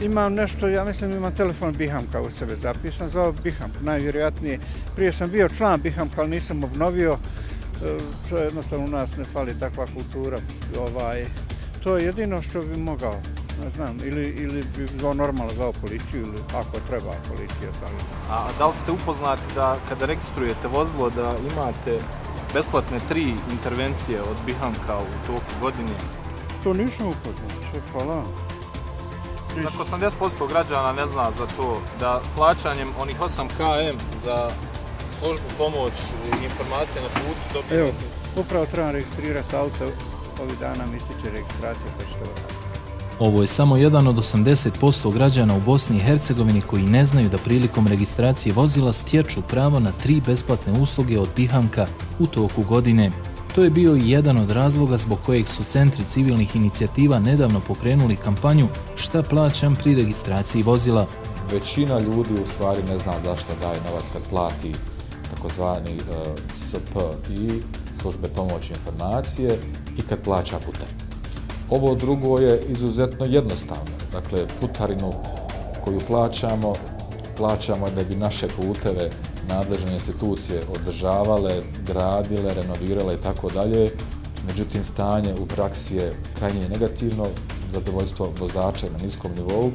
Imam nešto, ja mislim imam telefon Bihamka u sebe zapisan, zove Bihamk, najvjerojatnije. Prije sam bio član Bihamka, ali nisam obnovio. To jednostavno u nas ne fali takva kultura. To je jedino što bi mogao, ne znam, ili bi normalno zvao policiju, ili ako treba policija staviti. A da li ste upoznati da kada registrujete vozilo da imate besplatne 3 intervencije od Bihamka u toku godine? To nisam upoznat, sve hvala. Dakle, 80% građana ne zna za to da plaćanjem onih 8 km za službu, pomoć i informacije na putu dobiju... Evo, upravo trebam registrirati auto, ovih dana mi ističe registracija pa ću to raditi. Ovo je samo jedan od 80% građana u Bosni i Hercegovini koji ne znaju da prilikom registracije vozila stječu pravo na 3 besplatne usluge od Bihamka u toku godine. To je bio i jedan od razloga zbog kojeg su centri civilnih inicijativa nedavno pokrenuli kampanju Šta plaćam pri registraciji vozila. Većina ljudi u stvari ne zna zašto daje novac kad plati takozvani SPI, službe pomoći informacije, i kad plaća putarinu. Ovo drugo je izuzetno jednostavno. Dakle, putarinu koju plaćamo da bi naše puteve nadležne institucije održavale, gradile, renovirale i tako dalje. Međutim, stanje u praksi je krajnje negativno, zadovoljstvo vozača je na niskom nivou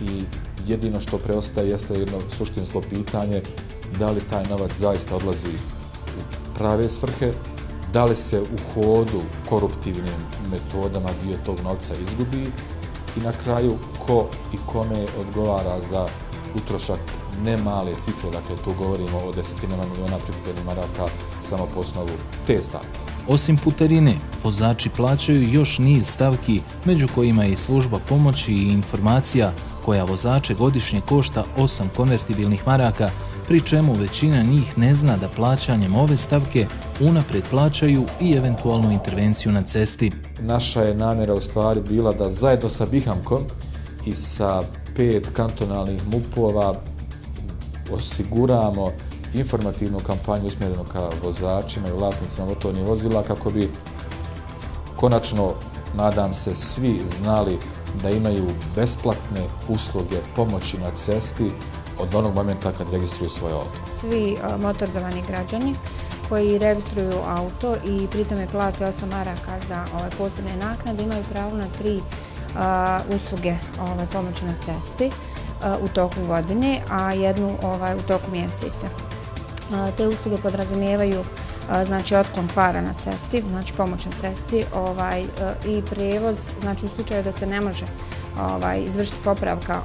i jedino što preostaje jeste jedno suštinsko pitanje da li taj novac zaista odlazi u prave svrhe, da li se u hodu koruptivnim metodama dio tog novca izgubi i na kraju ko i kome odgovara za utrošak ne male cifre, dakle tu govorimo o desetinama miliona prikupljenih maraka samo po osnovu te stavke. Osim putarine, vozači plaćaju još niz stavki, među kojima je i služba pomoći i informacija koja vozače godišnje košta 8 konvertibilnih maraka, pri čemu većina njih ne zna da plaćanjem ove stavke unaprijed plaćaju i eventualnu intervenciju na cesti. Naša je namjera u stvari bila da zajedno sa Bihamkom i sa 5 kantonalnih MUP-ova osiguramo informativnu kampanju usmjerenu ka vozačima i vlasnicima motornih vozila kako bi konačno, nadam se, svi znali da imaju besplatne usluge pomoći na cesti od onog momenta kad registruju svoje auto. Svi motorizovani građani koji registruju auto i pritome plate 8 maraka za posebne naknade imaju pravo na 3 usluge pomoći na cesti u toku godine, a jednu u toku mjeseca. Te usluge podrazumijevaju znači otklon fara na cesti, znači pomoć na cesti i prevoz, znači u slučaju da se ne može izvršiti popravka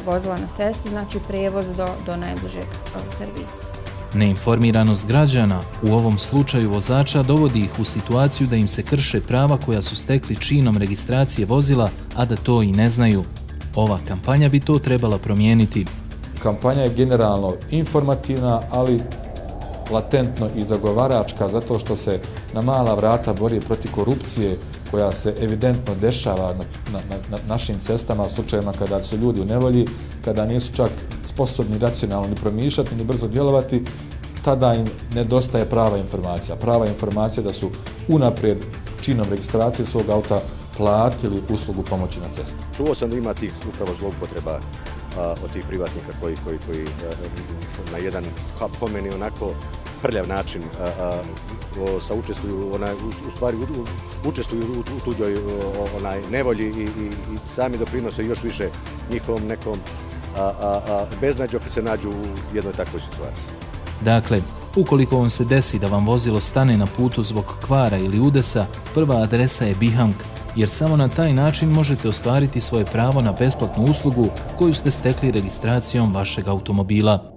vozila na cesti, znači prevoz do najbližeg servisa. Neinformiranost građana, u ovom slučaju vozača, dovodi ih u situaciju da im se krše prava koja su stekli činom registracije vozila, a da to i ne znaju. Ova kampanja bi to trebala promijeniti. Kampanja je generalno informativna, ali latentno i zagovaračka, zato što se na mala vrata bori protiv korupcije koja se evidentno dešava na našim cestama, u slučajevima kada su ljudi u nevolji, kada nisu čak sposobni racionalno ni promišljati, ni brzo djelovati, tada im nedostaje prava informacija. Prava informacija da su unaprijed činom registracije svog auta platili uslugu pomoći na cesti. Čuo sam da ima tih upravo zloupotreba od tih privatnika koji na jedan, po meni, onako prljav način učestvuju u tuđoj nevolji i sami doprinose još više njihovom nekom beznađu kad se nađu u jednoj takvoj situaciji. Dakle, ukoliko vam se desi da vam vozilo stane na putu zbog kvara ili udesa, prva adresa je Bihamk, jer samo na taj način možete ostvariti svoje pravo na besplatnu uslugu koju ste stekli registracijom vašeg automobila.